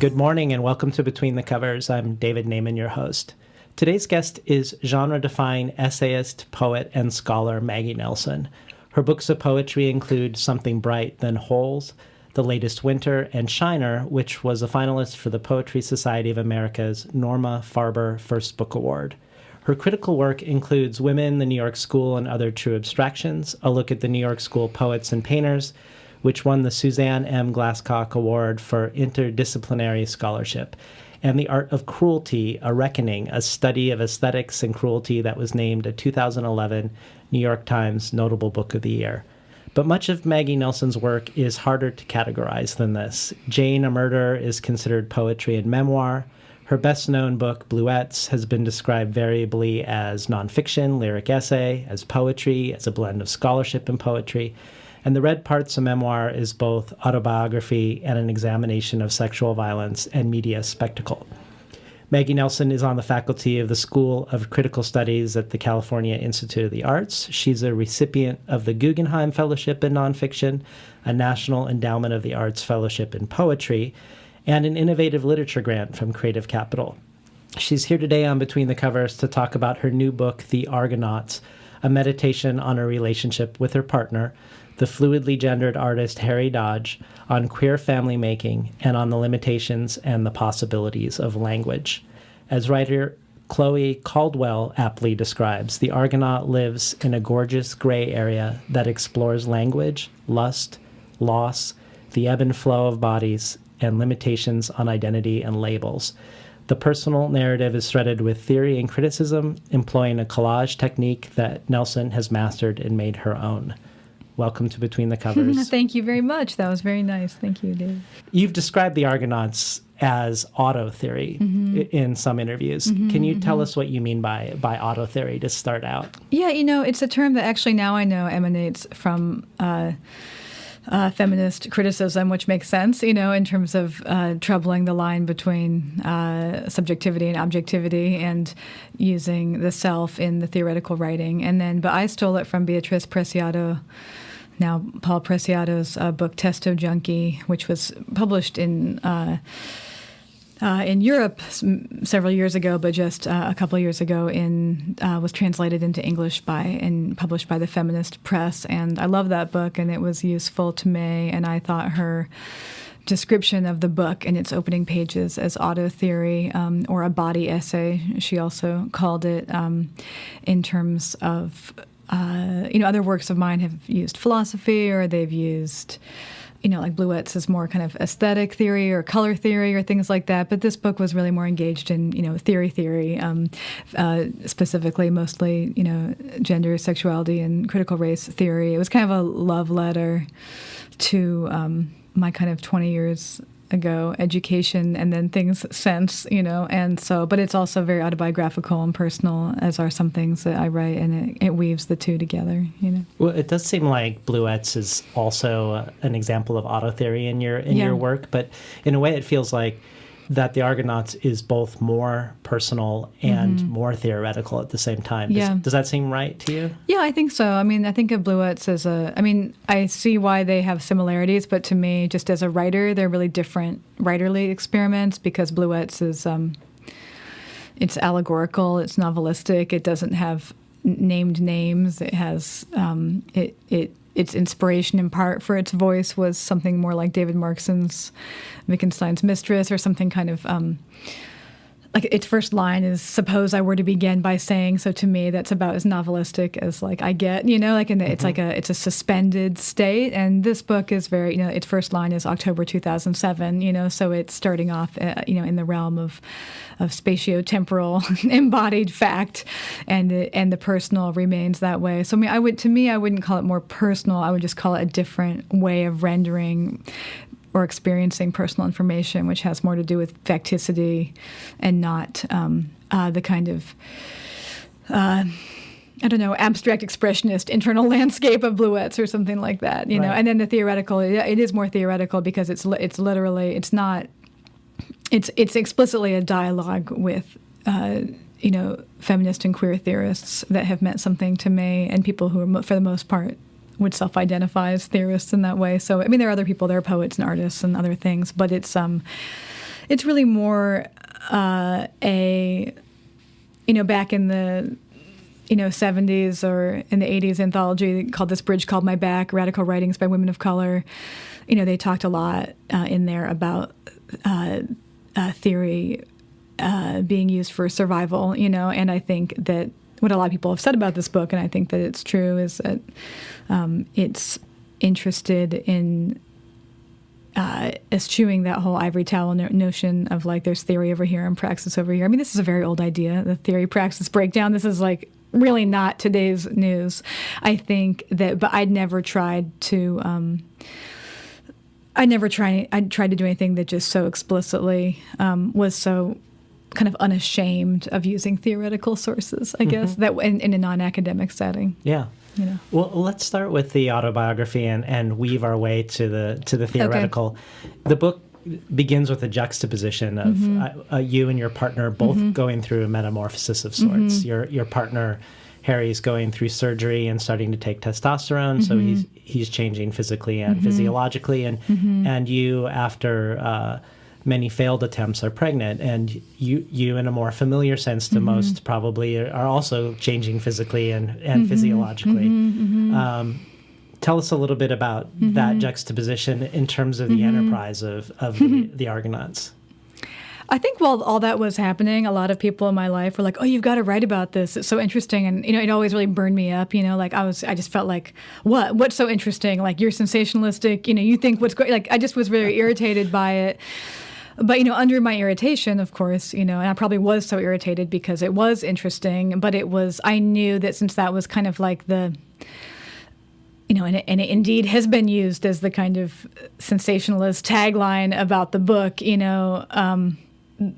Good morning and welcome to Between the Covers. I'm David Naiman, your host. Today's guest is genre-defying essayist, poet, and scholar Maggie Nelson. Her books of poetry include Something Bright Then Holes, The Latest Winter, and Shiner, which was a finalist for the Poetry Society of America's Norma Farber First Book Award. Her critical work includes Women, the New York School, and Other True Abstractions, a look at the New York School poets and painters, which won the Suzanne M. Glasscock Award for Interdisciplinary Scholarship, and The Art of Cruelty, A Reckoning, a study of aesthetics and cruelty that was named a 2011 New York Times Notable Book of the Year. But much of Maggie Nelson's work is harder to categorize than this. Jane, a Murder is considered poetry and memoir. Her best-known book, Bluets, has been described variably as nonfiction, lyric essay, as poetry, as a blend of scholarship and poetry. And The Red Parts, a memoir, is both autobiography and an examination of sexual violence and media spectacle. Maggie Nelson is on the faculty of the School of Critical Studies at the California Institute of the Arts. She's a recipient of the Guggenheim Fellowship in Nonfiction, a National Endowment of the Arts Fellowship in Poetry, and an Innovative Literature Grant from Creative Capital. She's here today on Between the Covers to talk about her new book, The Argonauts, a meditation on her relationship with her partner, the fluidly gendered artist Harry Dodge, on queer family making and on the limitations and the possibilities of language. As writer Chloe Caldwell aptly describes, the Argonaut lives in a gorgeous gray area that explores language, lust, loss, the ebb and flow of bodies, and limitations on identity and labels. The personal narrative is threaded with theory and criticism, employing a collage technique that Nelson has mastered and made her own. Welcome to Between the Covers. Thank you very much. That was very nice. Thank you, Dave. You've described the Argonauts as auto theory in some interviews. Can you tell us what you mean by auto theory to start out? Yeah, it's a term that actually now I know emanates from feminist criticism, which makes sense, in terms of troubling the line between subjectivity and objectivity and using the self in the theoretical writing. But I stole it from Beatrice Preciado, now Paul Preciado's book Testo Junkie, which was published in Europe several years ago, but just a couple of years ago was translated into English and published by the Feminist Press. And I love that book, and it was useful to me. And I thought her description of the book in its opening pages as auto theory or a body essay, she also called it, in terms of, other works of mine have used philosophy, or they've used like Bluets is more kind of aesthetic theory or color theory or things like that. But this book was really more engaged in, theory, specifically mostly, gender, sexuality, and critical race theory. It was kind of a love letter to my kind of 20 years ago education and then things since, but it's also very autobiographical and personal, as are some things that I write, and it weaves the two together, Well, it does seem like Bluets is also an example of auto theory in your work, but in a way it feels like that the Argonauts is both more personal and more theoretical at the same time. Does that seem right to you? Yeah, I think so. I think of Bluets as I see why they have similarities, but to me, just as a writer, they're really different writerly experiments, because Bluets is, it's allegorical, it's novelistic, it doesn't have named names, it has, its inspiration in part for its voice was something more like David Markson's Wittgenstein's Mistress, or something kind of like its first line is, "Suppose I were to begin by saying." So to me, that's about as novelistic as I get, it's it's a suspended state. And this book is very, its first line is October 2007, so it's starting off, in the realm of spatiotemporal embodied fact, and the personal remains that way. So I wouldn't call it more personal. I would just call it a different way of rendering or experiencing personal information, which has more to do with facticity and not the kind of, abstract expressionist internal landscape of Bluets or something like that, Right. And then the theoretical, it is more theoretical because it's explicitly a dialogue with, feminist and queer theorists that have meant something to me, and people who are, for the most part, would self-identify as theorists in that way. So, there are other people, there are poets and artists and other things, but it's It's really more back in the 70s or in the 80s anthology called This Bridge Called My Back, Radical Writings by Women of Color. They talked a lot in there about theory being used for survival, and I think that what a lot of people have said about this book, and I think that it's true, is that it's interested in eschewing that whole ivory tower notion of like there's theory over here and praxis over here. I mean, this is a very old idea, the theory praxis breakdown. This is like really not today's news. I think that, but I'd never tried to. I tried to do anything that just so explicitly was so kind of unashamed of using theoretical sources, I guess, that in a non-academic setting. Yeah. Well, let's start with the autobiography and weave our way to the theoretical. Okay. The book begins with a juxtaposition of you and your partner both going through a metamorphosis of sorts. Your partner, Harry's, going through surgery and starting to take testosterone, so he's changing physically and physiologically, and you, after many failed attempts, are pregnant, and you in a more familiar sense to most probably are also changing physically and physiologically. Tell us a little bit about that juxtaposition in terms of the enterprise of the Argonauts. I think while all that was happening, a lot of people in my life were like, "Oh, you've got to write about this. It's so interesting." And it always really burned me up. Like I just felt like, what's so interesting? Like, you're sensationalistic. You think what's great. Like, I just was very irritated by it. But under my irritation, of course, and I probably was so irritated because it was interesting. But I knew that since that was kind of like the, and it indeed has been used as the kind of sensationalist tagline about the book,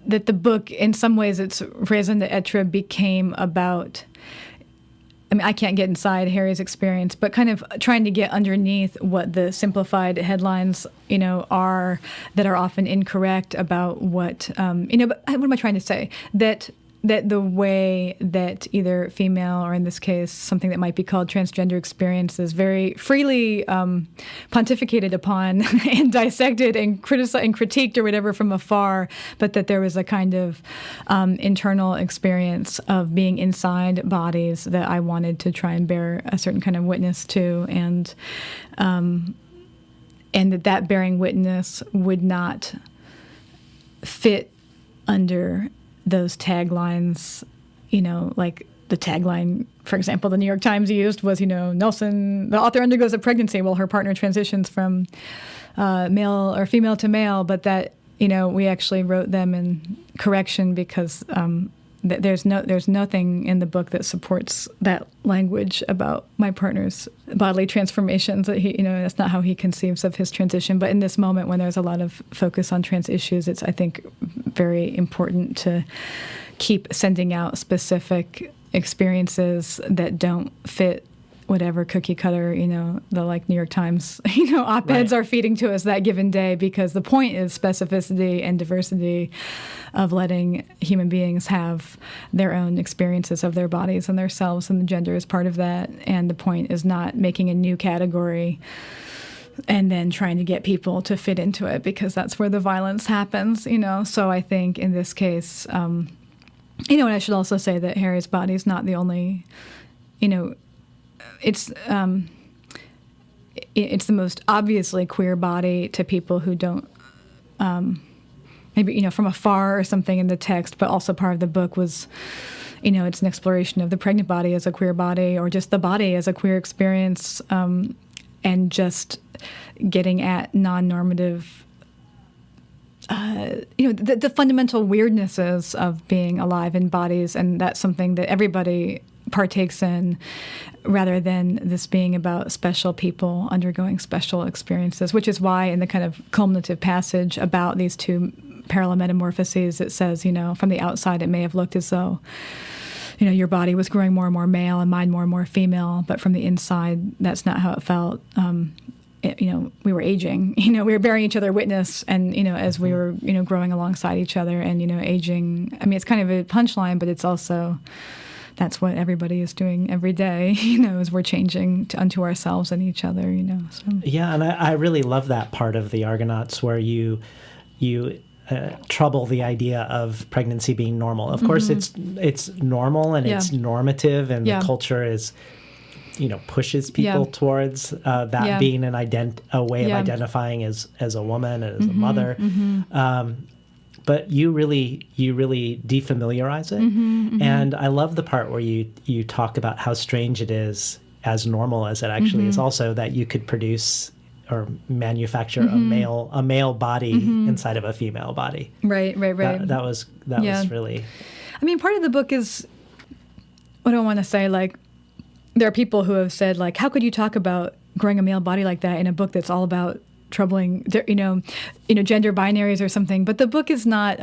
that the book, in some ways, its raison d'etre became about, I can't get inside Harry's experience, but kind of trying to get underneath what the simplified headlines, are that are often incorrect about what, but what am I trying to say? That the way that either female, or in this case, something that might be called transgender experiences, very freely pontificated upon and dissected and criticized and critiqued or whatever from afar, but that there was a kind of internal experience of being inside bodies that I wanted to try and bear a certain kind of witness to, and that bearing witness would not fit under those taglines, like the tagline, for example, the New York Times used was, Nelson, the author, undergoes a pregnancy while her partner transitions from male or female to male, but that, we actually wrote them in correction because there's nothing in the book that supports that language about my partner's bodily transformations. That that's not how he conceives of his transition. But in this moment, when there's a lot of focus on trans issues, it's, I think, very important to keep sending out specific experiences that don't fit whatever cookie cutter, the New York Times, op-eds are feeding to us that given day, because the point is specificity and diversity of letting human beings have their own experiences of their bodies and their selves, and the gender is part of that. And the point is not making a new category and then trying to get people to fit into it, because that's where the violence happens, So I think in this case, and I should also say that Harry's body is not the only, it's the most obviously queer body to people who don't, maybe, from afar or something in the text, but also part of the book was, it's an exploration of the pregnant body as a queer body, or just the body as a queer experience, and just getting at non-normative, the fundamental weirdnesses of being alive in bodies, and that's something that everybody partakes in, rather than this being about special people undergoing special experiences, which is why in the kind of culminative passage about these two parallel metamorphoses, it says, from the outside it may have looked as though, your body was growing more and more male and mine more and more female, but from the inside, that's not how it felt. We were aging, we were bearing each other witness, and, as we were, growing alongside each other and, aging. I mean, it's kind of a punchline, but it's also, that's what everybody is doing every day, as we're changing unto ourselves and each other, So. Yeah, and I really love that part of the Argonauts where you trouble the idea of pregnancy being normal. Of course, it's normal and it's normative, and the culture is, pushes people towards that being a way of identifying as a woman and as a mother. But you really defamiliarize it, and I love the part where you talk about how strange it is, as normal as it actually is, also that you could produce or manufacture a male body inside of a female body. Right. That was really. I mean, part of the book is, what do I want to say? Like, there are people who have said, like, how could you talk about growing a male body like that in a book that's all about troubling, gender binaries or something? But the book is not.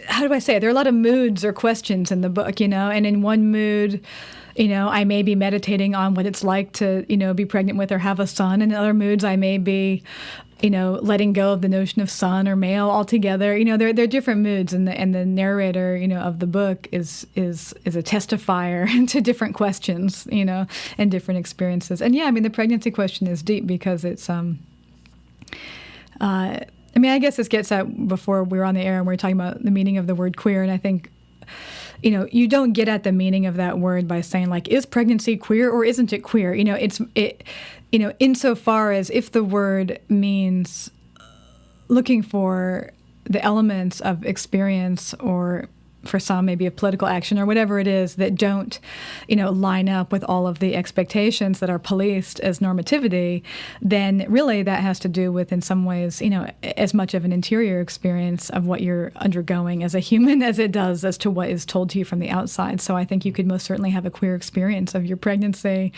How do I say it? There are a lot of moods or questions in the book, and in one mood, I may be meditating on what it's like to, be pregnant with or have a son. And in other moods, I may be, letting go of the notion of son or male altogether. There are different moods, and the narrator, of the book is a testifier to different questions, and different experiences. And the pregnancy question is deep because it's, I guess this gets at, before we were on the air and we were talking about the meaning of the word queer, and I think, you don't get at the meaning of that word by saying, like, is pregnancy queer or isn't it queer? Insofar as if the word means looking for the elements of experience, or for some maybe a political action or whatever it is, that don't, line up with all of the expectations that are policed as normativity, then really that has to do with, in some ways, as much of an interior experience of what you're undergoing as a human as it does as to what is told to you from the outside. So I think you could most certainly have a queer experience of your pregnancy,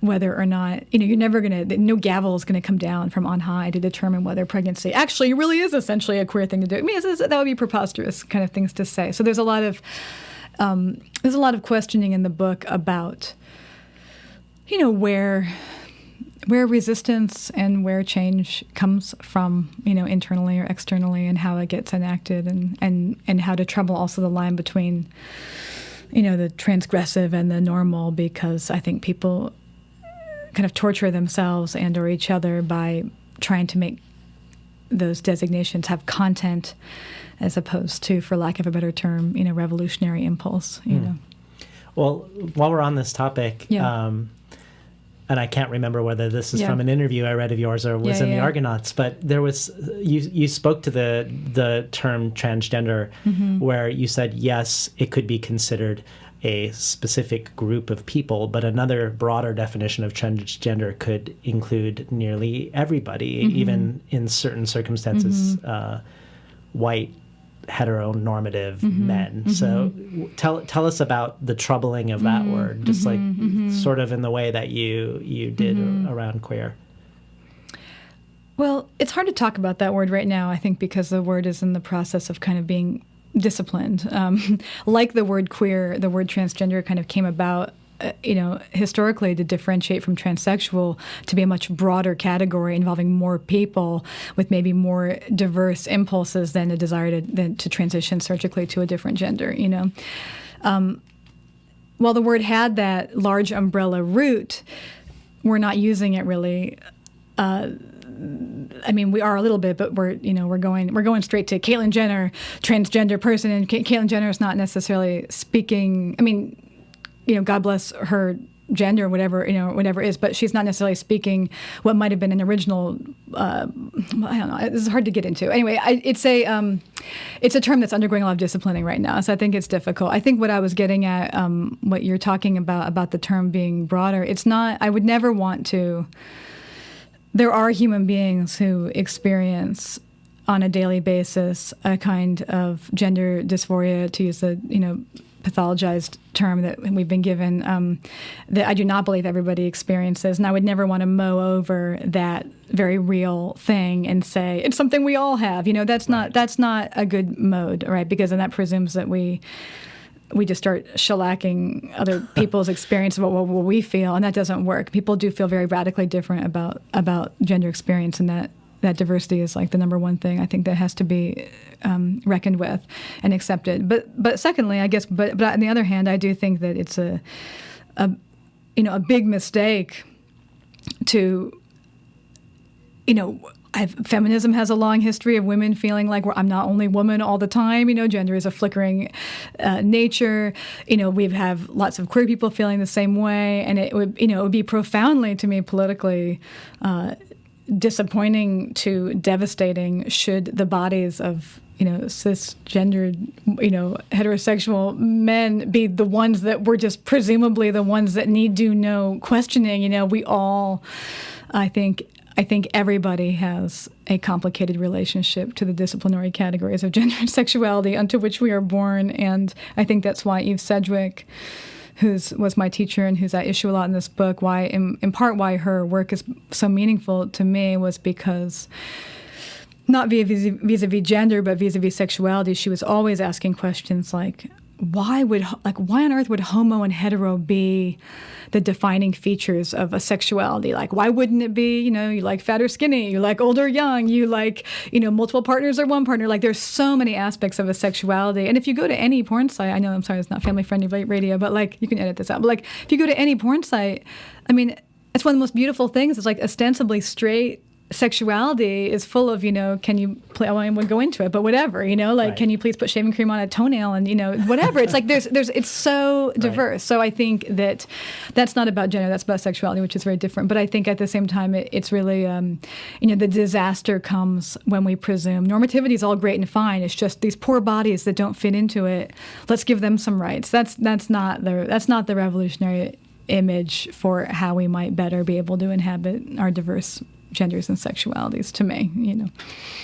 whether or not, you're never going to, no gavel is going to come down from on high to determine whether pregnancy actually really is essentially a queer thing to do. That would be preposterous kind of things to say. So there's a lot of questioning in the book about, where resistance and where change comes from, internally or externally, and how it gets enacted, and how to trouble also the line between, the transgressive and the normal, because I think people kind of torture themselves and or each other by trying to make those designations have content, as opposed to, for lack of a better term, revolutionary impulse. Well, while we're on this topic, and I can't remember whether this is from an interview I read of yours or was in the Argonauts, but there was you spoke to the term transgender, where you said yes, it could be considered a specific group of people, but another broader definition of transgender could include nearly everybody, even in certain circumstances, white, heteronormative men. So tell us about the troubling of that word, just sort of in the way that you did around queer. Well, it's hard to talk about that word right now, I think, because the word is in the process of kind of being disciplined. Like the word queer, the word transgender kind of came about, historically to differentiate from transsexual, to be a much broader category involving more people with maybe more diverse impulses than a desire to transition surgically to a different gender, While the word had that large umbrella root, we're not using it really. We are a little bit, but we're going straight to Caitlyn Jenner, transgender person, and Caitlyn Jenner is not necessarily speaking. God bless her gender, whatever it is, but she's not necessarily speaking what might have been an original. I don't know. This is hard to get into. Anyway, it's a term that's undergoing a lot of disciplining right now, so I think it's difficult. I think what I was getting at, what you're talking about the term being broader, it's not. I would never want to. There are human beings who experience on a daily basis a kind of gender dysphoria, to use the pathologized term that we've been given, that I do not believe everybody experiences, and I would never want to mow over that very real thing and say it's something we all have. That's not a good mode, right? Because then that presumes that we just start shellacking other people's experience about what we feel, and that doesn't work. People do feel very radically different about gender experience, and that diversity is like the number one thing I think that has to be reckoned with and accepted. But secondly, I guess, but on the other hand, I do think that it's a big mistake to, feminism has a long history of women feeling like I'm not only woman all the time. Gender is a flickering nature. We have lots of queer people feeling the same way, and it would be profoundly, to me, politically disappointing to devastating should the bodies of cisgendered, heterosexual men be the ones that were just presumably the ones that need do no questioning. We all, I think everybody has a complicated relationship to the disciplinary categories of gender and sexuality unto which we are born. And I think that's why Eve Sedgwick, was my teacher and who's at issue a lot in this book, in part why her work is so meaningful to me was because not vis-a-vis gender, but vis-a-vis sexuality, she was always asking questions like, why on earth would homo and hetero be the defining features of a sexuality? Like, why wouldn't it be, you like fat or skinny, you like old or young, you like, multiple partners or one partner? Like, there's so many aspects of a sexuality. And if you go to any porn site, I know, I'm sorry, it's not family-friendly radio, but like, you can edit this out. But like, if you go to any porn site, I mean, it's one of the most beautiful things. It's like ostensibly straight sexuality is full of, can you play, I won't go into it, but whatever, right. Can you please put shaving cream on a toenail and, whatever. It's like it's so diverse. Right. So I think that's not about gender, that's about sexuality, which is very different. But I think at the same time, it's really, the disaster comes when we presume normativity is all great and fine. It's just these poor bodies that don't fit into it. Let's give them some rights. That's not the revolutionary image for how we might better be able to inhabit our diverse genders and sexualities, to me,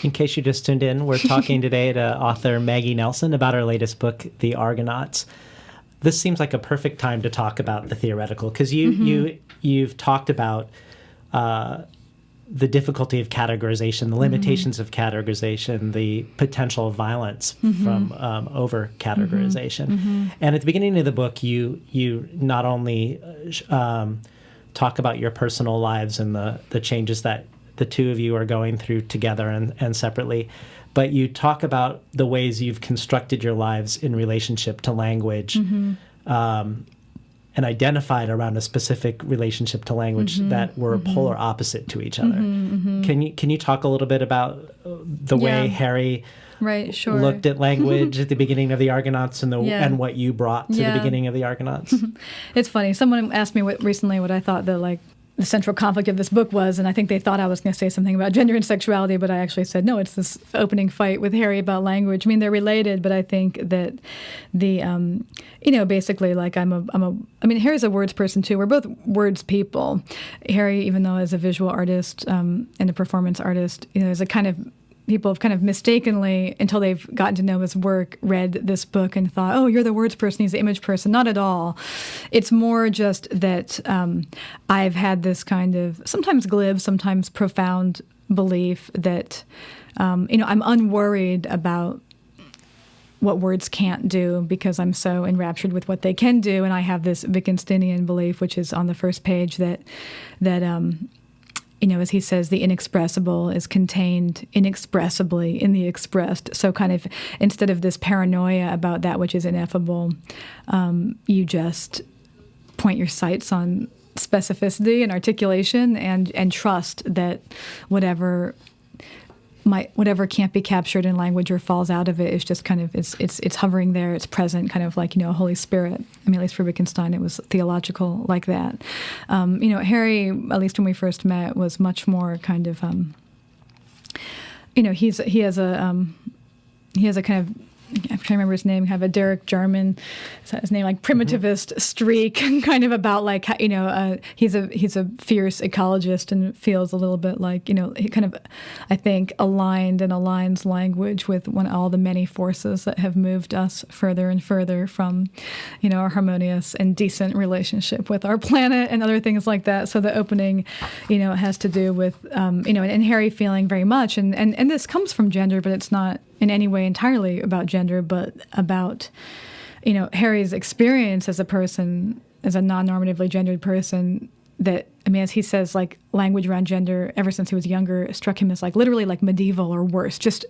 In case you just tuned in, we're talking today to author Maggie Nelson about her latest book, The Argonauts. This seems like a perfect time to talk about the theoretical, because you've talked about the difficulty of categorization, the limitations of categorization, the potential of violence from over-categorization. And at the beginning of the book, you not only talk about your personal lives and the changes that the two of you are going through together and separately, but you talk about the ways you've constructed your lives in relationship to language and identified around a specific relationship to language that were polar opposite to each other. Can you talk a little bit about the way Harry Right, sure. looked at language at the beginning of the Argonauts and what you brought to the beginning of the Argonauts? It's funny. Someone asked me recently what I thought the central conflict of this book was, and I think they thought I was going to say something about gender and sexuality, but I actually said, no, it's this opening fight with Harry about language. I mean, they're related, but I think that the, basically, like Harry's a words person too. We're both words people. Harry, even though as a visual artist and a performance artist, is a kind of, people have kind of mistakenly, until they've gotten to know his work, read this book and thought, oh, you're the words person, he's the image person. Not at all. It's more just that I've had this kind of sometimes glib, sometimes profound belief that, I'm unworried about what words can't do because I'm so enraptured with what they can do. And I have this Wittgensteinian belief, which is on the first page, that as he says, the inexpressible is contained inexpressibly in the expressed. So kind of instead of this paranoia about that which is ineffable, you just point your sights on specificity and articulation and trust that whatever can't be captured in language or falls out of it is just kind of, it's hovering there, it's present, kind of like, Holy Spirit. I mean, at least for Wittgenstein, it was theological like that. Harry, at least when we first met, was much more kind of, he has a kind of, I'm trying to remember his name, kind of a Derek Jarman, is that his name, like primitivist streak, kind of about like, he's a fierce ecologist and feels a little bit like, he kind of, I think, aligned and aligns language with all the many forces that have moved us further and further from, our harmonious and decent relationship with our planet and other things like that. So the opening, has to do with, and Harry feeling very much, and this comes from gender, but it's not in any way entirely about gender, but about, Harry's experience as a person, as a non-normatively gendered person, that, I mean, as he says, like, language around gender ever since he was younger struck him as like literally like medieval or worse. Just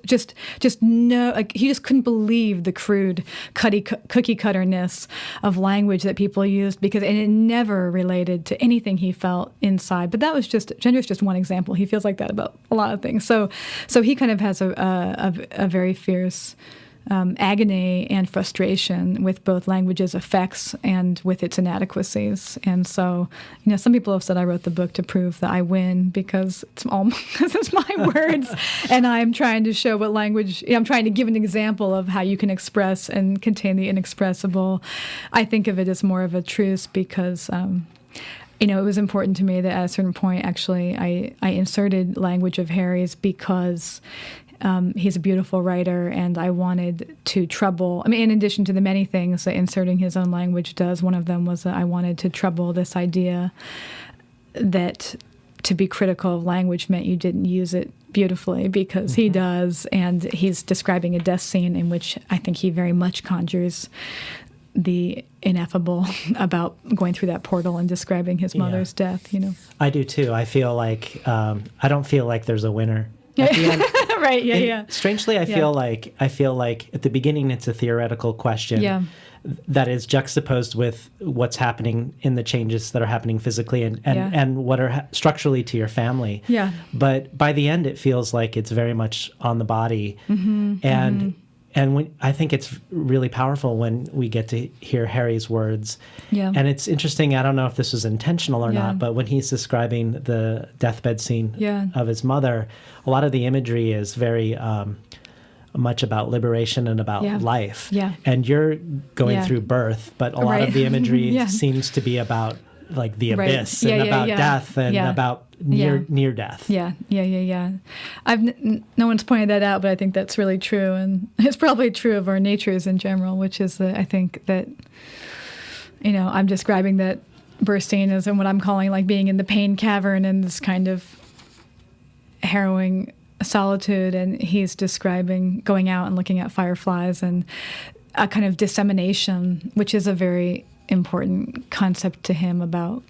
no, like he just couldn't believe the crude cookie cutterness of language that people used, because and it never related to anything he felt inside. But that was just, gender is just one example. He feels like that about a lot of things. So he kind of has a very fierce agony and frustration with both language's effects and with its inadequacies. And so, some people have said I wrote the book to prove that I win because it's my words, and I'm trying to show what language. I'm trying to give an example of how you can express and contain the inexpressible. I think of it as more of a truce because. It was important to me that at a certain point, actually, I inserted language of Harry's because he's a beautiful writer, and I wanted to trouble. I mean, in addition to the many things that inserting his own language does, one of them was that I wanted to trouble this idea that to be critical of language meant you didn't use it beautifully, because he does, and he's describing a death scene in which I think he very much conjures the ineffable about going through that portal and describing his mother's death. I do too. I feel like I don't feel like there's a winner at the end. Right. Yeah. Strangely, I feel like at the beginning it's a theoretical question that is juxtaposed with what's happening in the changes that are happening physically and what are structurally to your family. Yeah. But by the end, it feels like it's very much on the body, and when, I think it's really powerful when we get to hear Harry's words. Yeah. And it's interesting, I don't know if this was intentional or not, but when he's describing the deathbed scene of his mother, a lot of the imagery is very much about liberation and about life. Yeah. And you're going through birth, but a lot of the imagery seems to be about like the abyss and about death and about near death. Yeah. No one's pointed that out, but I think that's really true, and it's probably true of our natures in general, which is that I think that I'm describing that bursting as in what I'm calling like being in the pain cavern and this kind of harrowing solitude, and he's describing going out and looking at fireflies and a kind of dissemination, which is a very important concept to him about,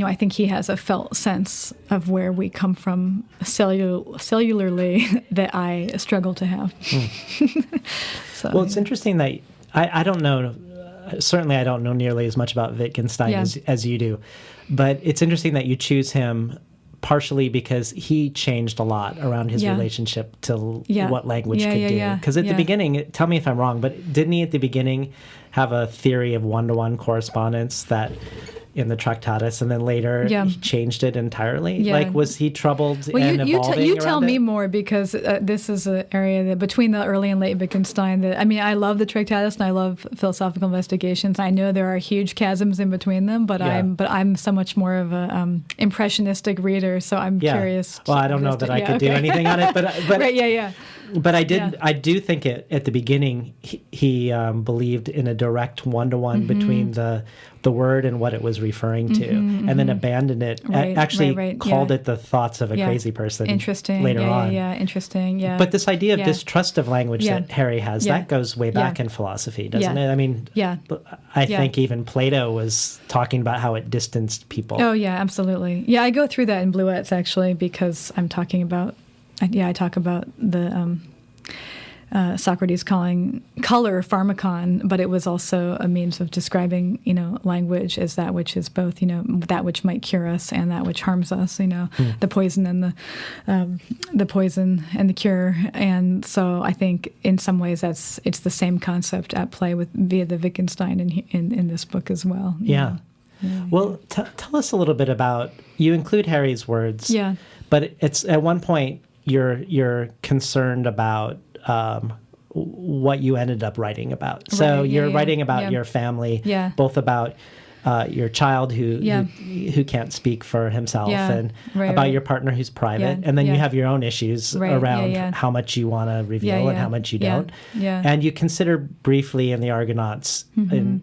I think he has a felt sense of where we come from cellularly that I struggle to have. So, well, it's interesting that I don't know, certainly I don't know nearly as much about Wittgenstein as you do, but it's interesting that you choose him partially because he changed a lot around his relationship to what language could do. Because at the beginning, tell me if I'm wrong, but didn't he at the beginning have a theory of one-to-one correspondence that in the Tractatus, and then later he changed it entirely? Yeah. Like, was he troubled and evolving you tell me it? More, because this is an area that between the early and late Wittgenstein, that I love the Tractatus and I love philosophical investigations. I know there are huge chasms in between them, but I'm so much more of a impressionistic reader, so I'm curious. Well, I don't know that I could do anything on it, but right, But I do think at the beginning he believed in a direct one-to-one between the word and what it was referring to, and then abandoned it. Called it the thoughts of a crazy person. Interesting. Later on. Interesting. Yeah. But this idea of distrust of language that Harry has, that goes way back in philosophy, doesn't it? I mean, I think even Plato was talking about how it distanced people. Oh yeah, absolutely. Yeah, I go through that in Bluets actually, because I'm talking about. I talk about the Socrates calling color pharmakon, but it was also a means of describing, language as that which is both, that which might cure us and that which harms us, the poison and the poison and the cure. And so I think in some ways it's the same concept at play via the Wittgenstein in this book as well. Yeah. Well, tell us a little bit about, you include Harry's words, but it's at one point you're concerned about what you ended up writing about. So you're writing about your family, both about your child who can't speak for himself, and about your partner who's private, and then you have your own issues around how much you want to reveal and how much you don't. And you consider briefly in the Argonauts in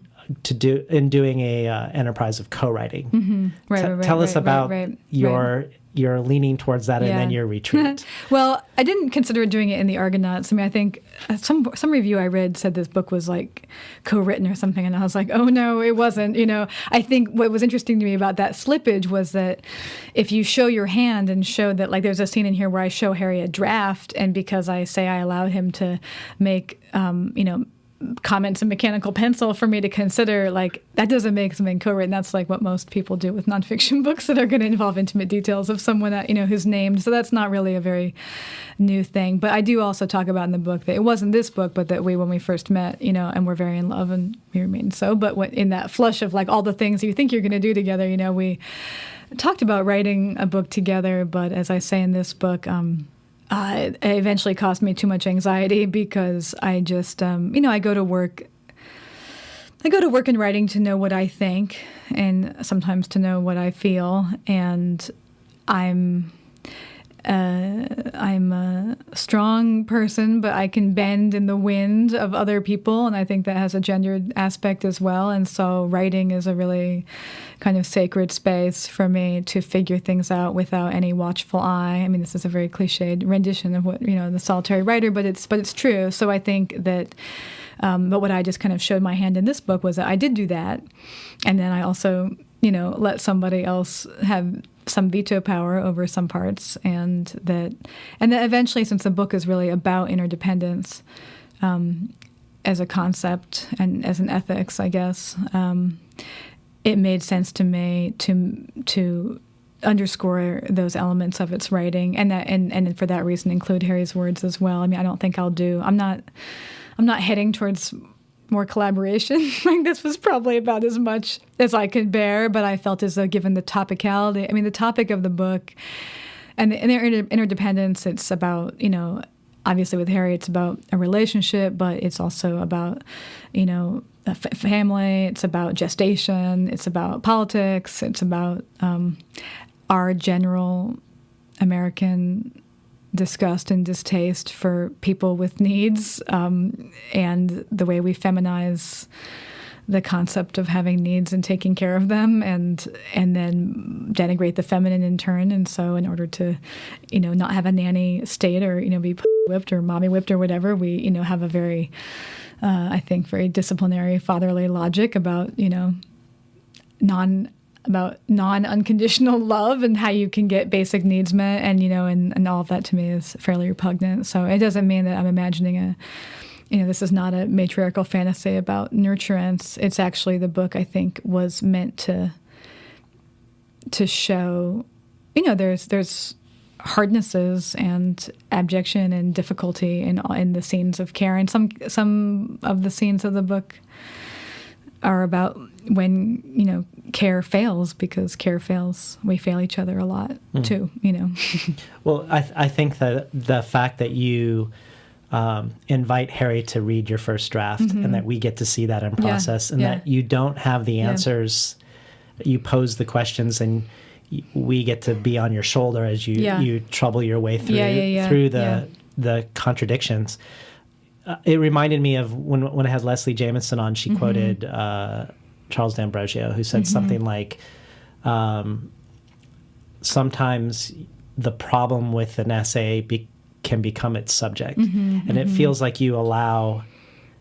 doing a enterprise of co-writing. Tell us about your you're leaning towards that, and then your retreat. Well, I didn't consider doing it in the Argonauts. I mean, I think some review I read said this book was like co-written or something, and I was like, oh no, it wasn't. I think what was interesting to me about that slippage was that if you show your hand and show that, like, there's a scene in here where I show Harry a draft, and because I say I allowed him to make, comments in mechanical pencil for me to consider, like, that doesn't make something co-written. That's like what most people do with nonfiction books that are going to involve intimate details of someone that, who's named. So that's not really a very new thing. But I do also talk about in the book that it wasn't this book, but that when we first met, and we're very in love and we remain so. But in that flush of like all the things you think you're going to do together, we talked about writing a book together. But as I say in this book, it eventually caused me too much anxiety because I just, I go to work. I go to work in writing to know what I think and sometimes to know what I feel. And I'm a strong person, but I can bend in the wind of other people, and I think that has a gendered aspect as well. And so writing is a really kind of sacred space for me to figure things out without any watchful eye. I mean, this is a very cliched rendition of what, the solitary writer, but it's true. So I think that, but what I just kind of showed my hand in this book was that I did do that. And then I also, let somebody else have some veto power over some parts, and that eventually, since the book is really about interdependence as a concept and as an ethics, I guess, it made sense to me to underscore those elements of its writing, and for that reason include Harry's words as well. I mean, I don't think I'm not heading towards more collaboration. Like, this was probably about as much as I could bear, but I felt as though, given the topicality, I mean, the topic of the book and their interdependence, it's about, obviously with Harry, it's about a relationship, but it's also about, a family, it's about gestation, it's about politics, it's about our general American disgust and distaste for people with needs, and the way we feminize the concept of having needs and taking care of them, and then denigrate the feminine in turn. And so in order to, not have a nanny state or, be whipped or mommy whipped or whatever, we, have a very, I think, very disciplinary fatherly logic about, non-unconditional love and how you can get basic needs met, and all of that to me is fairly repugnant. So it doesn't mean that I'm imagining this is not a matriarchal fantasy about nurturance. It's actually, the book, I think, was meant to show, there's hardnesses and abjection and difficulty in the scenes of care, and some of the scenes of the book are about when, care fails, because care fails. We fail each other a lot, too, Well, I think that the fact that you invite Harry to read your first draft, and that we get to see that in process, and that you don't have the answers, you pose the questions, and we get to be on your shoulder as you trouble your way through the contradictions. It reminded me of when I had Leslie Jamison on. She quoted Charles D'Ambrosio, who said something like, sometimes the problem with an essay can become its subject. And it feels like you allow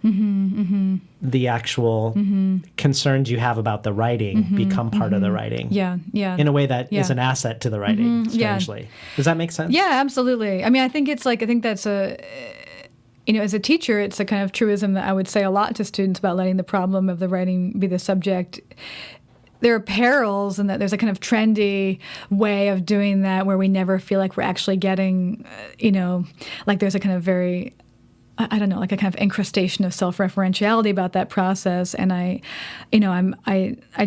the actual concerns you have about the writing become part of the writing. In a way that is an asset to the writing, strangely. Does that make sense? Yeah, absolutely. I mean, I think that's as a teacher, it's a kind of truism that I would say a lot to students about letting the problem of the writing be the subject. There are perils, and that there's a kind of trendy way of doing that where we never feel like we're actually getting, like there's a kind of very, I don't know, like a kind of incrustation of self-referentiality about that process. And I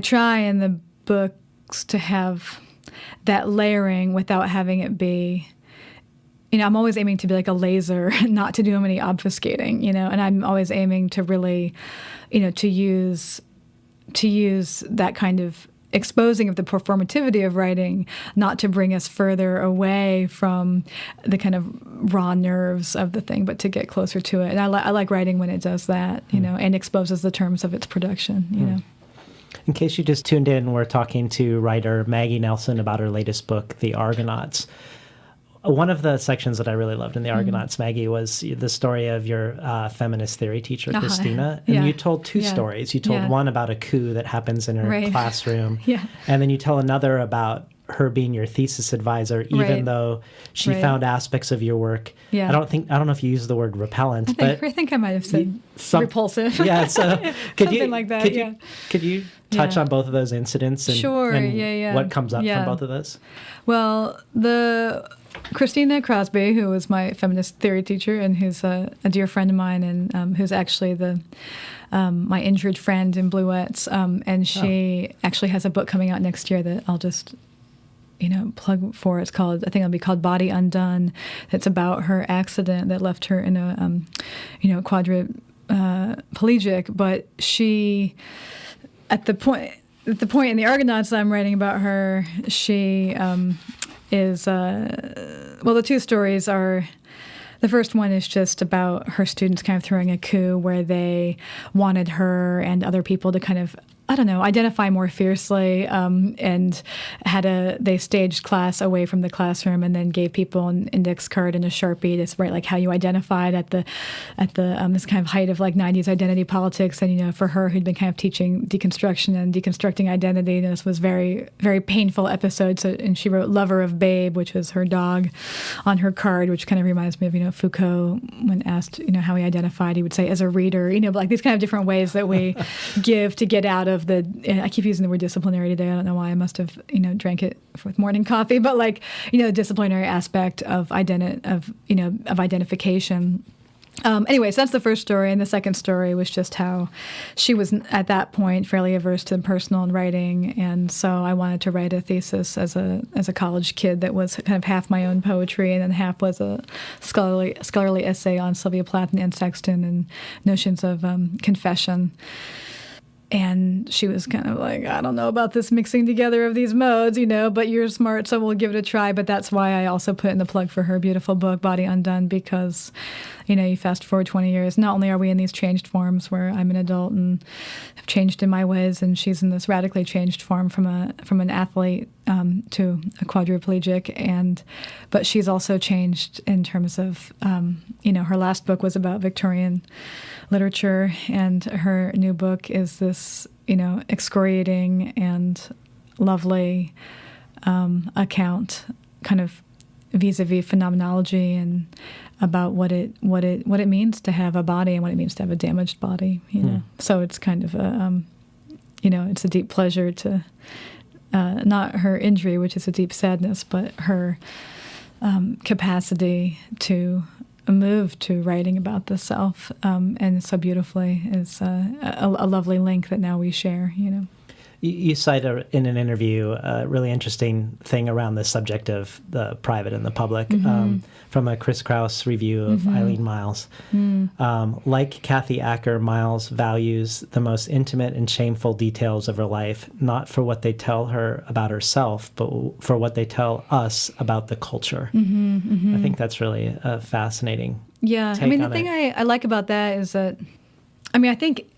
try in the books to have that layering without having it be, I'm always aiming to be like a laser, not to do any obfuscating, and I'm always aiming to really, to use that kind of exposing of the performativity of writing, not to bring us further away from the kind of raw nerves of the thing, but to get closer to it. And I like writing when it does that, and exposes the terms of its production, In case you just tuned in, we're talking to writer Maggie Nelson about her latest book, The Argonauts. One of the sections that I really loved in The Argonauts, Maggie, was the story of your feminist theory teacher, Christina. And you told two stories. You told one about a coup that happens in her classroom. And then you tell another about her being your thesis advisor, even though she found aspects of your work. I don't know if you used the word repellent, I think I might have said repulsive. So could something like that. Could you touch on both of those incidents and what comes up from both of those? Well, the Christina Crosby, who was my feminist theory teacher and who's a dear friend of mine and who's actually my injured friend in Bluets, and she actually has a book coming out next year that I'll just plug for. I think it'll be called Body Undone. It's about her accident that left her in a quadriplegic. But she, at the point in the Argonauts that I'm writing about her, she is the two stories are. The first one is just about her students kind of throwing a coup where they wanted her and other people to kind of, identify more fiercely, and they staged class away from the classroom and then gave people an index card and a Sharpie to write like how you identified at this kind of height of like 90s identity politics. And, for her who'd been kind of teaching deconstruction and deconstructing identity, this was very, very painful episode. And she wrote Lover of Babe, which was her dog, on her card, which kind of reminds me of, Foucault, when asked, how he identified, he would say as a reader, like these kind of different ways that we give to get out of I keep using the word disciplinary today. I don't know why. I must have, drank it with morning coffee. But the disciplinary aspect of identification. Anyways, that's the first story. And the second story was just how she was at that point fairly averse to personal and writing. And so I wanted to write a thesis as a college kid that was kind of half my own poetry and then half was a scholarly essay on Sylvia Plath and Anne Sexton and notions of confession. And she was kind of like, I don't know about this mixing together of these modes, but you're smart, so we'll give it a try. But that's why I also put in the plug for her beautiful book, Body Undone, because, you fast forward 20 years, not only are we in these changed forms where I'm an adult and have changed in my ways, and she's in this radically changed form from an athlete to a quadriplegic, but she's also changed in terms of, her last book was about Victorian literature, and her new book is this, excoriating and lovely account, kind of vis-a-vis phenomenology and about what it means to have a body and what it means to have a damaged body. So it's kind of it's a deep pleasure to not her injury, which is a deep sadness, but her capacity to move to writing about the self, and so beautifully is a lovely link that now we share. You cite in an interview a really interesting thing around the subject of the private and the public, from a Chris Kraus review of Eileen Miles. Like Kathy Acker, Miles values the most intimate and shameful details of her life, not for what they tell her about herself, but for what they tell us about the culture. I think that's really a fascinating take the thing I like about that is that, I think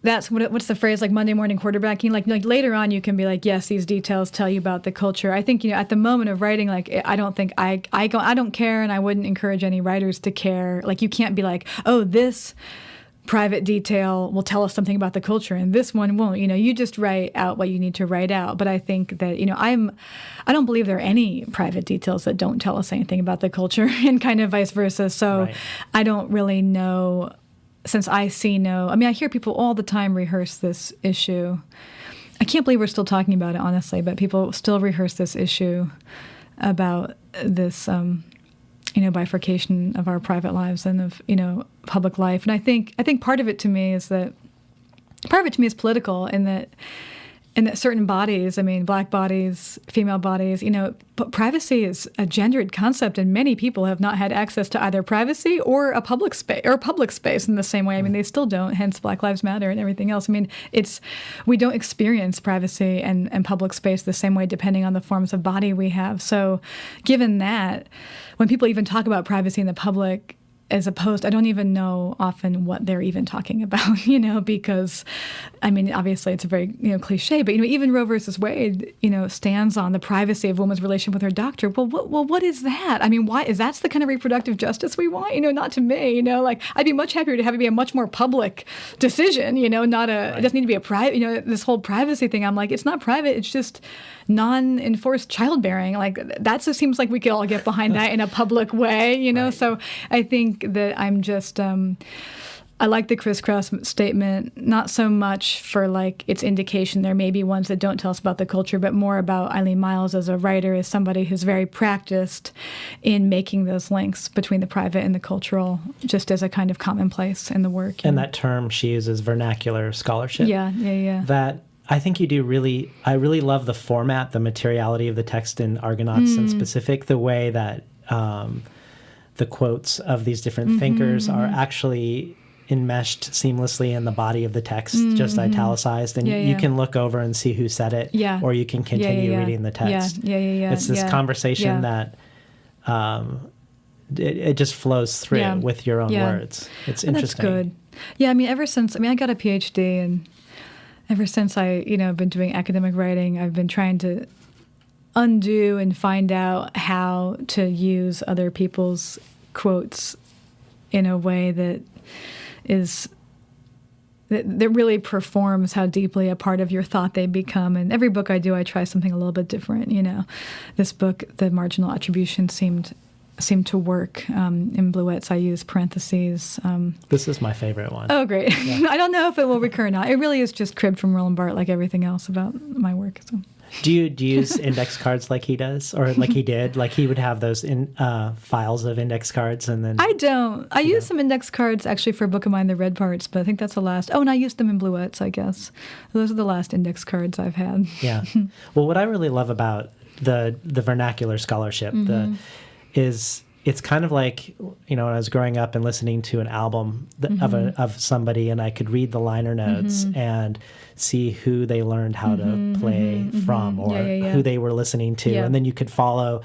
that's what's the phrase, like Monday morning quarterbacking, like later on you can be like, yes, these details tell you about the culture. I think at the moment of writing, like I don't think I don't care, and I wouldn't encourage any writers to care. Like you can't be like, oh, this private detail will tell us something about the culture and this one won't. You just write out what you need to write out. But I think that I don't believe there are any private details that don't tell us anything about the culture, and kind of vice versa. So I don't really know. Since I hear people all the time rehearse this issue. I can't believe we're still talking about it, honestly, but people still rehearse this issue about this, bifurcation of our private lives and of, public life. And I think part of it to me is political, in that certain bodies, Black bodies, female bodies, but privacy is a gendered concept, and many people have not had access to either privacy or a public space in the same way. They still don't, hence Black Lives Matter and everything else. We don't experience privacy and public space the same way depending on the forms of body we have. So given that, when people even talk about privacy in the public, as opposed, I don't even know often what they're even talking about, because, I mean, obviously it's a very, cliche, but, even Roe versus Wade, stands on the privacy of a woman's relation with her doctor. Well, what is that? I mean, why is that's the kind of reproductive justice we want? Not to me, like, I'd be much happier to have it be a much more public decision, not a, It doesn't need to be a private, this whole privacy thing. I'm like, it's not private. It's just non-enforced childbearing. Like, that just seems like we could all get behind that in a public way, Right. So I think that I'm just, I like the crisscross statement, not so much for like its indication. There may be ones that don't tell us about the culture, but more about Eileen Myles as a writer, as somebody who's very practiced in making those links between the private and the cultural, just as a kind of commonplace in the work. And that term she uses, vernacular scholarship. Yeah. That I think you do really, I really love the format, the materiality of the text in Argonauts in specific, the way that the quotes of these different thinkers are actually enmeshed seamlessly in the body of the text, just italicized, and you can look over and see who said it, or you can continue reading the text. It's this conversation that it just flows through with your own words. It's interesting. That's good. Yeah, I mean, I got a PhD, and ever since I, have been doing academic writing, I've been trying to undo and find out how to use other people's quotes in a way that really performs how deeply a part of your thought they become. And every book I do, I try something a little bit different. This book, the marginal attribution, seemed to work. In Bluets, I use parentheses. This is my favorite one. Oh, great. Yeah. I don't know if it will recur or not. It really is just cribbed from Roland Barthes, like everything else about my work. So. Do you use index cards like he does, or like he did? Like he would have those files of index cards, and then I don't. I use some index cards actually for a book of mine, The Red Parts, but I think that's the last. Oh, and I used them in Bluets, I guess. Those are the last index cards I've had. Yeah. Well, what I really love about the vernacular scholarship is it's kind of like, when I was growing up and listening to an album of somebody, and I could read the liner notes and see who they learned how to play from, or who they were listening to. And then you could follow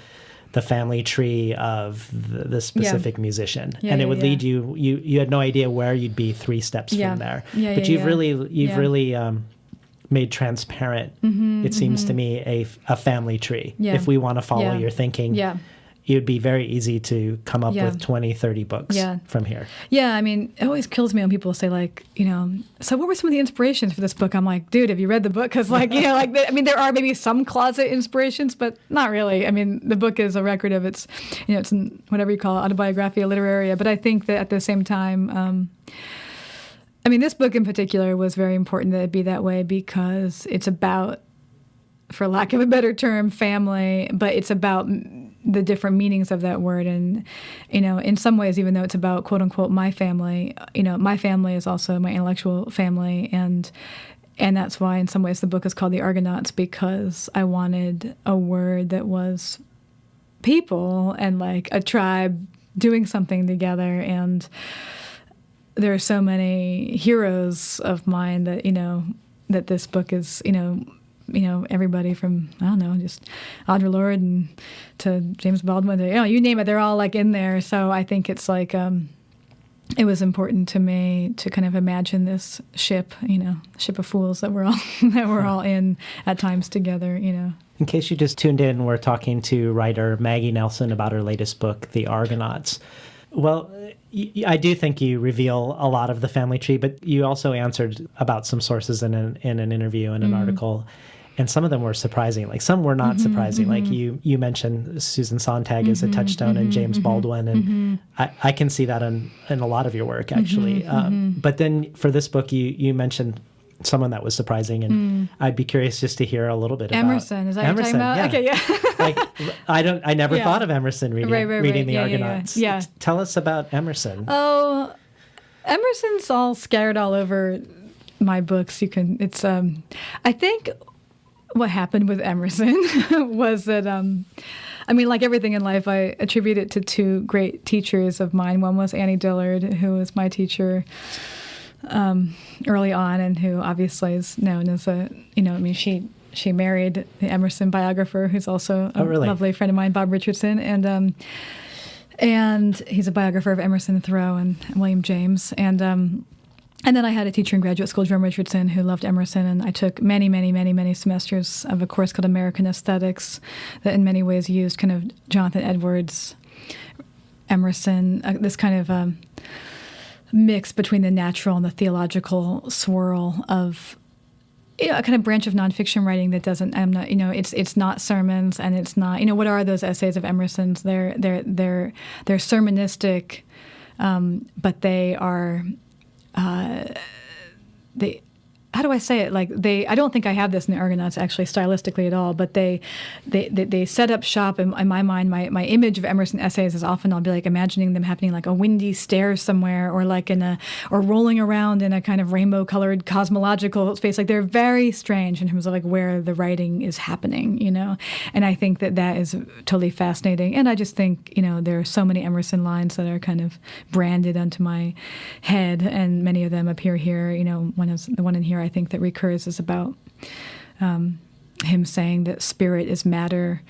the family tree of the specific musician. And it would lead you had no idea where you'd be 3 steps from there. But you've really made transparent, it seems to me, a family tree. If we want to follow your thinking, it would be very easy to come up with 20, 30 books from here. Yeah, I mean, it always kills me when people say, like, so what were some of the inspirations for this book? I'm like, dude, have you read the book? Because, like, there are maybe some closet inspirations, but not really. I mean, the book is a record of its, it's in whatever you call it, autobiography, literaria. But I think that at the same time, this book in particular was very important that it be that way, because it's about, for lack of a better term, family, but it's about the different meanings of that word. And, in some ways, even though it's about, quote unquote, my family, my family is also my intellectual family. And that's why in some ways the book is called The Argonauts, because I wanted a word that was people and like a tribe doing something together. And there are so many heroes of mine that, that this book is, everybody from, I don't know, just Audre Lorde and to James Baldwin, to, you name it, they're all like in there. So I think it's like, it was important to me to kind of imagine this ship, ship of fools that we're all in at times together, In case you just tuned in, we're talking to writer Maggie Nelson about her latest book, The Argonauts. Well, I do think you reveal a lot of the family tree, but you also answered about some sources in an interview, in an article, and some of them were surprising. Like some were not surprising. Like you mentioned Susan Sontag as a touchstone, and James Baldwin, and I can see that in a lot of your work, actually. But then for this book, you mentioned someone that was surprising, and I'd be curious just to hear a little bit about Emerson. Is that what you're talking about? Yeah. Okay, yeah. Like I never thought of Emerson reading the Yeah, Argonauts. yeah. Tell us about Emerson. Oh, Emerson's all scattered all over my books. It's I think what happened with Emerson was that like everything in life, I attribute it to 2 great teachers of mine. One was Annie Dillard, who was my teacher early on, and who obviously is known as she married the Emerson biographer, who's also a lovely friend of mine, Bob Richardson. And And he's a biographer of Emerson, Thoreau, and William James. And then I had a teacher in graduate school, Jerome Richardson, who loved Emerson, and I took many, many, many, many semesters of a course called American Aesthetics that in many ways used kind of Jonathan Edwards, Emerson, this kind of mix between the natural and the theological swirl of a kind of branch of nonfiction writing that doesn't. I'm not. It's not sermons, and it's not. What are those essays of Emerson's? They're sermonistic, but they are. How do I say it? I don't think I have this in the Argonauts actually stylistically at all, but they set up shop in my mind. My image of Emerson essays is often I'll be like imagining them happening like a windy stair somewhere, or or rolling around in a kind of rainbow colored cosmological space. Like they're very strange in terms of like where the writing is happening, and I think that is totally fascinating. And I just think, there are so many Emerson lines that are kind of branded onto my head, and many of them appear here. The one in here I think that recurs is about him saying that spirit is matter,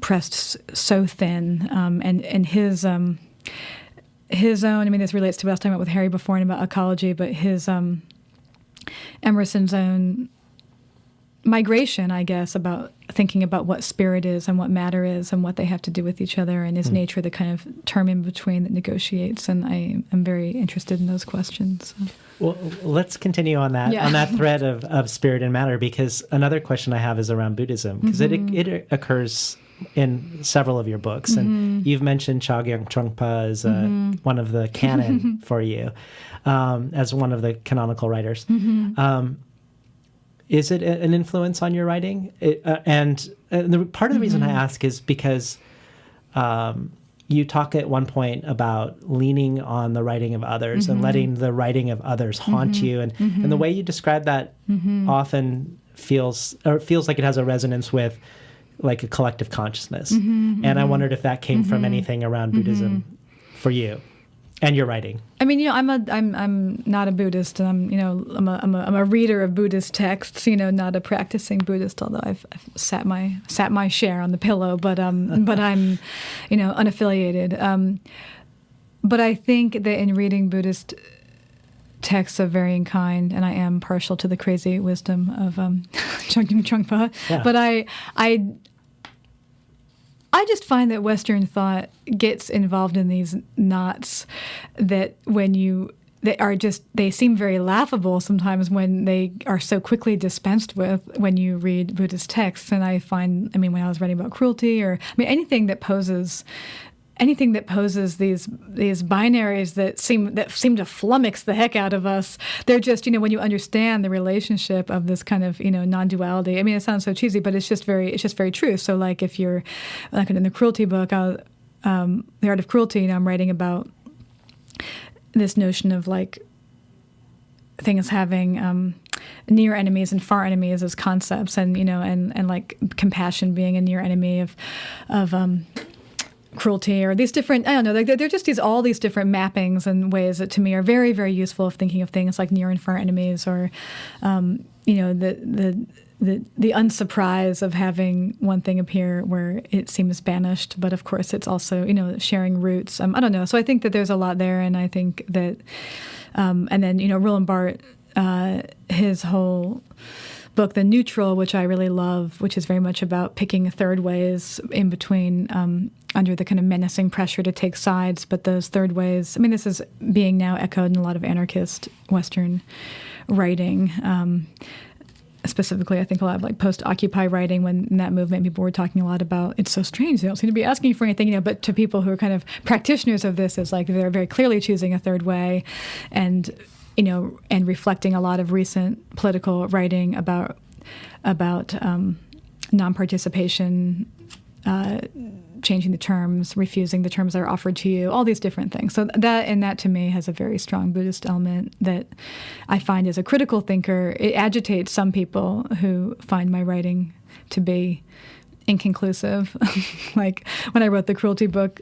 pressed so thin, and his own. This relates to what I was talking about with Harry before and about ecology, but his Emerson's own migration, I guess, about thinking about what spirit is and what matter is and what they have to do with each other, and is nature the kind of term in between that negotiates. And I am very interested in those questions. So. Well, let's continue on that thread of spirit and matter, because another question I have is around Buddhism, because it occurs in several of your books, and you've mentioned Chogyam Trungpa as one of the canon for you, as one of the canonical writers. Is it an influence on your writing? And part of the reason I ask is because you talk at one point about leaning on the writing of others and letting the writing of others haunt you. And the way you describe that often feels like it has a resonance with like a collective consciousness. And I wondered if that came from anything around Buddhism for you and your writing. I'm not a Buddhist. I'm a reader of Buddhist texts. Not a practicing Buddhist, although I've sat my share on the pillow. But I'm unaffiliated. But I think that in reading Buddhist texts of varying kind, and I am partial to the crazy wisdom of Chogyam Trungpa. Yeah. But I just find that Western thought gets involved in these knots that they seem very laughable sometimes when they are so quickly dispensed with when you read Buddhist texts. And I find, when I was writing about cruelty anything that poses these binaries that seem to flummox the heck out of us. They're just, when you understand the relationship of this kind of, non-duality. It sounds so cheesy, but it's just very true. So like if you're like in the cruelty book, The Art of Cruelty, I'm writing about this notion of like things having near enemies and far enemies as concepts, and and like compassion being a near enemy of cruelty, or these different, I don't know, like they're just all these different mappings and ways that to me are very, very useful of thinking of things like near and far enemies, or the unsurprise of having one thing appear where it seems banished, but of course it's also sharing roots. I don't know, so I think that there's a lot there, and I think that and then Roland Barthes, his whole book, The Neutral, which I really love, which is very much about picking third ways in between, under the kind of menacing pressure to take sides. But those third ways, this is being now echoed in a lot of anarchist Western writing. Specifically, I think a lot of like post-Occupy writing, when in that movement people were talking a lot about, it's so strange, they don't seem to be asking for anything, but to people who are kind of practitioners of this, it's like they're very clearly choosing a third way, and reflecting a lot of recent political writing about non-participation, changing the terms, refusing the terms that are offered to you, all these different things. So that to me has a very strong Buddhist element that I find as a critical thinker, it agitates some people who find my writing to be inconclusive. Like when I wrote the cruelty book,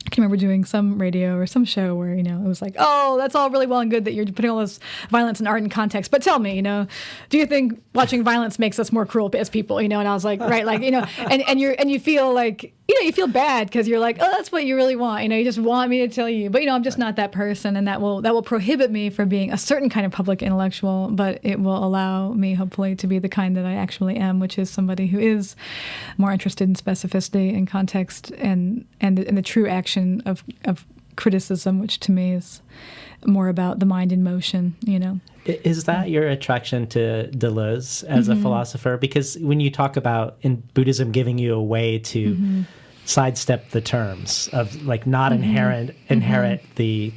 I can remember doing some radio or some show where, it was like, oh, that's all really well and good that you're putting all this violence and art in context. But tell me, do you think watching violence makes us more cruel as people? And I was like, right, like, and you feel like you feel bad because you're like, oh, that's what you really want. You just want me to tell you. But, I'm just not that person, and that will prohibit me from being a certain kind of public intellectual, but it will allow me, hopefully, to be the kind that I actually am, which is somebody who is more interested in specificity and context and the true action of criticism, which to me is more about the mind in motion, Is that your attraction to Deleuze as a philosopher? Because when you talk about in Buddhism giving you a way to sidestep the terms of like not inherit the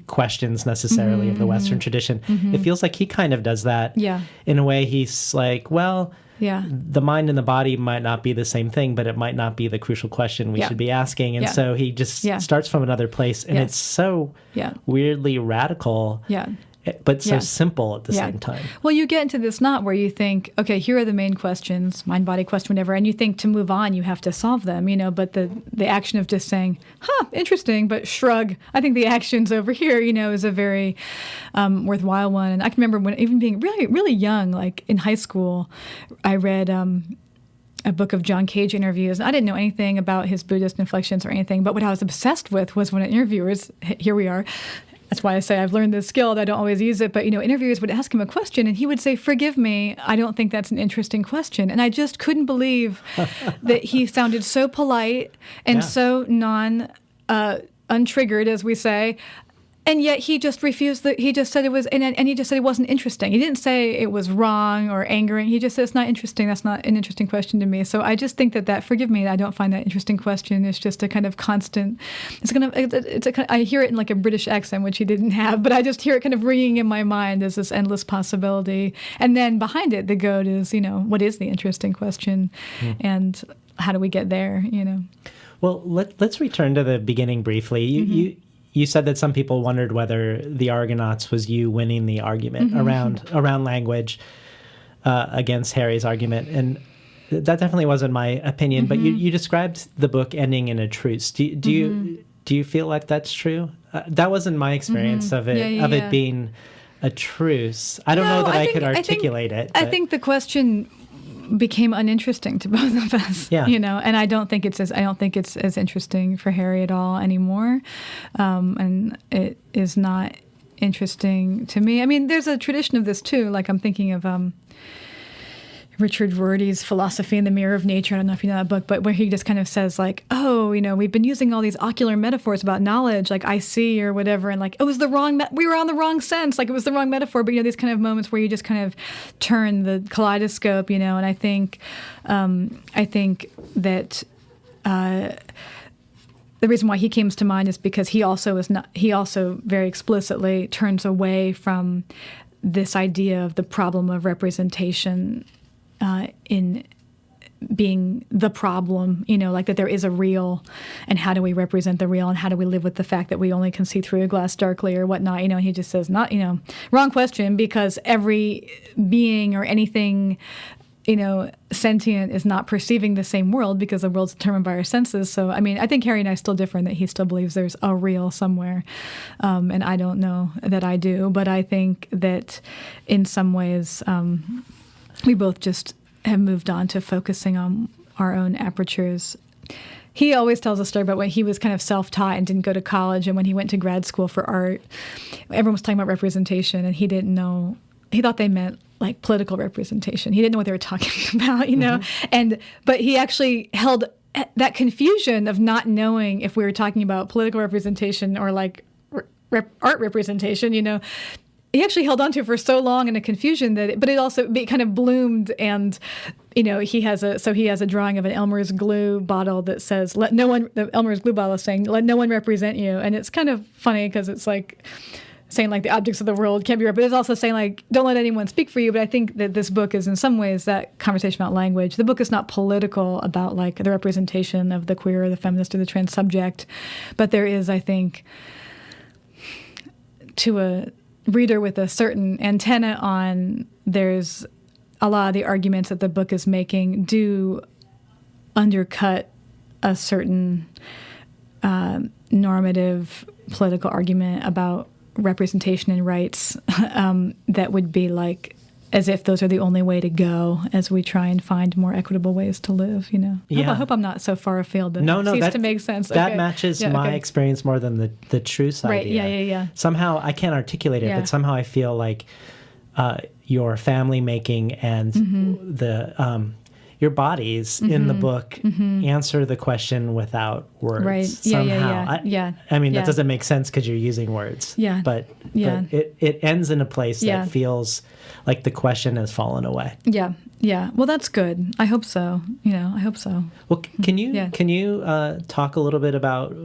questions necessarily of the Western tradition, it feels like he kind of does that. Yeah. In a way, he's like, well, the mind and the body might not be the same thing, but it might not be the crucial question we should be asking. And so he just starts from another place. And it's so weirdly radical, but so simple at the same time. Well, you get into this knot where you think, okay, here are the main questions, mind, body, question, whatever. And you think to move on, you have to solve them, but the action of just saying, interesting, but shrug. I think the actions over here, is a very worthwhile one. And I can remember when even being really, really young, like in high school, I read a book of John Cage interviews. I didn't know anything about his Buddhist inflections or anything, but what I was obsessed with was when interviewers, here we are, that's why I say I've learned this skill. I don't always use it. But, interviewers would ask him a question and he would say, forgive me, I don't think that's an interesting question. And I just couldn't believe that he sounded so polite and so untriggered, as we say. And yet he just refused that. He just said it was, and he just said it wasn't interesting. He didn't say it was wrong or angering. He just said it's not interesting. That's not an interesting question to me. So I just think that forgive me, I don't find that interesting question. It's just a kind of constant. I hear it in like a British accent, which he didn't have, but I just hear it kind of ringing in my mind as this endless possibility. And then behind it, the goad is, what is the interesting question, and how do we get there? Well, let's return to the beginning briefly. You said that some people wondered whether the Argonauts was you winning the argument around language against Harry's argument, and that definitely wasn't my opinion. But you described the book ending in a truce. Do you feel like that's true? That wasn't my experience of it it being a truce. I don't know that I could articulate it. I think the question became uninteresting to both of us, and I don't think it's as interesting for Harry at all anymore, and it is not interesting to me. I mean, there's a tradition of this too. Like I'm thinking of Richard Rorty's Philosophy in the Mirror of Nature. I don't know if you know that book, but where he just kind of says like, oh, we've been using all these ocular metaphors about knowledge, like I see or whatever, and like it was the wrong, we were on the wrong sense, like it was the wrong metaphor. But these kind of moments where you just kind of turn the kaleidoscope, and I think that the reason why he comes to mind is because he also very explicitly turns away from this idea of the problem of representation in being the problem, like that there is a real, and how do we represent the real, and how do we live with the fact that we only can see through a glass darkly or whatnot, and he just says, wrong question, because every being or anything, sentient is not perceiving the same world because the world's determined by our senses. So, I think Harry and I still differ in that he still believes there's a real somewhere, and I don't know that I do, but I think that in some ways, we both just have moved on to focusing on our own apertures. He always tells a story about when he was kind of self-taught and didn't go to college, and when he went to grad school for art, everyone was talking about representation, and he didn't know. He thought they meant like political representation. He didn't know what they were talking about, but he actually held that confusion of not knowing if we were talking about political representation or like art representation, He actually held on to it for so long in a confusion but it kind of bloomed, and he has a drawing of an Elmer's glue bottle that says the Elmer's glue bottle is saying let no one represent you, and it's kind of funny because it's like saying like the objects of the world can't be represented, but it's also saying like don't let anyone speak for you. But I think that this book is in some ways that conversation about language. The book is not political about like the representation of the queer or the feminist or the trans subject, but there is, I think, to a reader with a certain antenna on, there's a lot of the arguments that the book is making do undercut a certain normative political argument about representation and rights that would be like as if those are the only way to go as we try and find more equitable ways to live, Yeah. I hope I'm not so far afield that No, seems to make sense. That Okay. matches Yeah, my okay. experience more than the truce Right, idea. yeah. Somehow, I can't articulate it, Yeah. but somehow I feel like your family making and your bodies in the book answer the question without words. Right. Somehow. Yeah. I mean, Yeah. that doesn't make sense because you're using words. Yeah. But Yeah. it ends in a place Yeah. that feels like the question has fallen away. Yeah. Well, that's good. I hope so. I hope so. Well, can you Yeah. talk a little bit about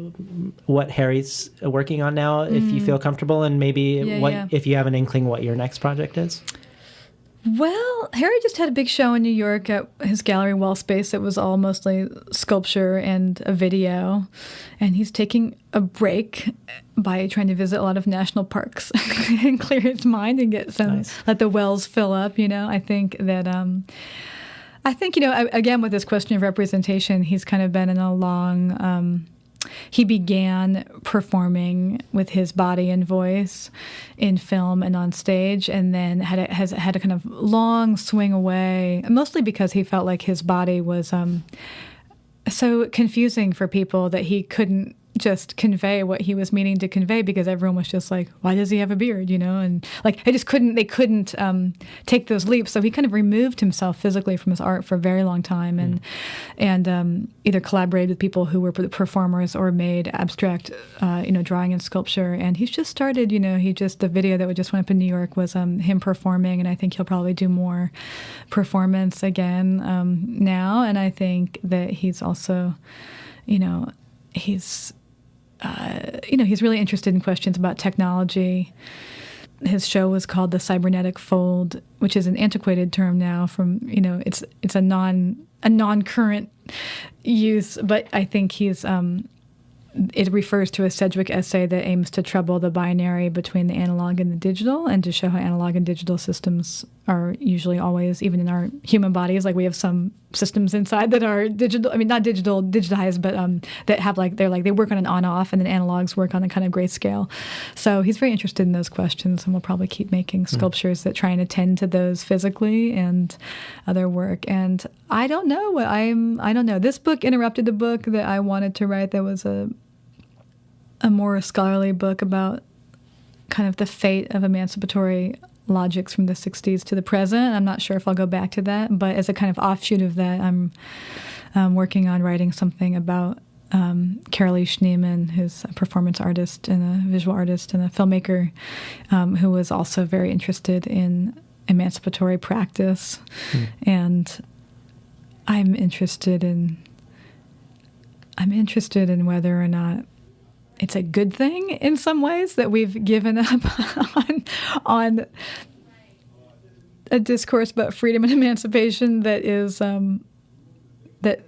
what Harry's working on now, if you feel comfortable, and maybe if you have an inkling what your next project is? Well, Harry just had a big show in New York at his gallery Wall Space. It was all mostly sculpture and a video. And he's taking a break by trying to visit a lot of national parks and clear his mind and get let the wells fill up. I think that, again, with this question of representation, he's kind of been in a long, he began performing with his body and voice in film and on stage, and then has had a kind of long swing away, mostly because he felt like his body was so confusing for people that he couldn't just convey what he was meaning to convey, because everyone was just like, why does he have a beard, and like they couldn't take those leaps. So he kind of removed himself physically from his art for a very long time, and either collaborated with people who were performers or made abstract drawing and sculpture. And he's just started, the video that just went up in New York was him performing, and I think he'll probably do more performance again now. And I think that he's also he's really interested in questions about technology. His show was called The Cybernetic Fold, which is an antiquated term now from, it's a non-current use, but I think it refers to a Sedgwick essay that aims to trouble the binary between the analog and the digital, and to show how analog and digital systems are usually always, even in our human bodies, like we have some systems inside that are digital, not digitized, but that have they work on an on-off, and then analogs work on a kind of grayscale. So he's very interested in those questions, and we'll probably keep making sculptures that try and attend to those physically and other work. And I don't know. This book interrupted a book that I wanted to write that was a more scholarly book about kind of the fate of emancipatory logics from the 60s to the present. I'm not sure if I'll go back to that, but as a kind of offshoot of that, I'm working on writing something about Carolee Schneemann, who's a performance artist and a visual artist and a filmmaker, who was also very interested in emancipatory practice. And I'm interested in whether or not it's a good thing in some ways that we've given up on a discourse about freedom and emancipation that is that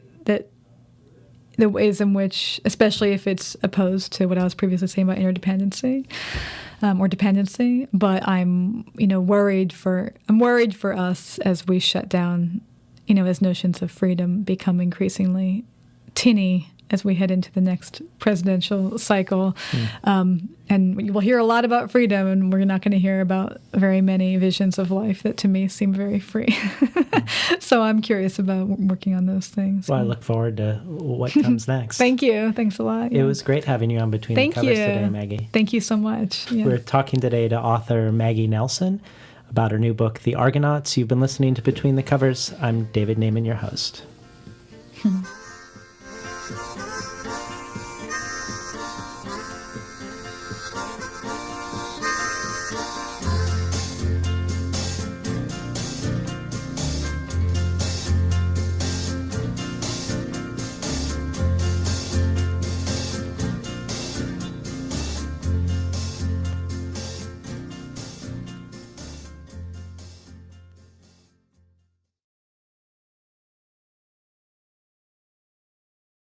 the ways in which, especially if it's opposed to what I was previously saying about interdependency or dependency. But I'm worried for us as we shut down, as notions of freedom become increasingly tinny as we head into the next presidential cycle. And we'll hear a lot about freedom, and we're not going to hear about very many visions of life that to me seem very free. So I'm curious about working on those things. Well, I look forward to what comes next. Thank you. Thanks a lot. It was great having you on Between the Covers today, Maggie. Thank you so much. Yeah. We're talking today to author Maggie Nelson about her new book, The Argonauts. You've been listening to Between the Covers. I'm David Naiman, your host.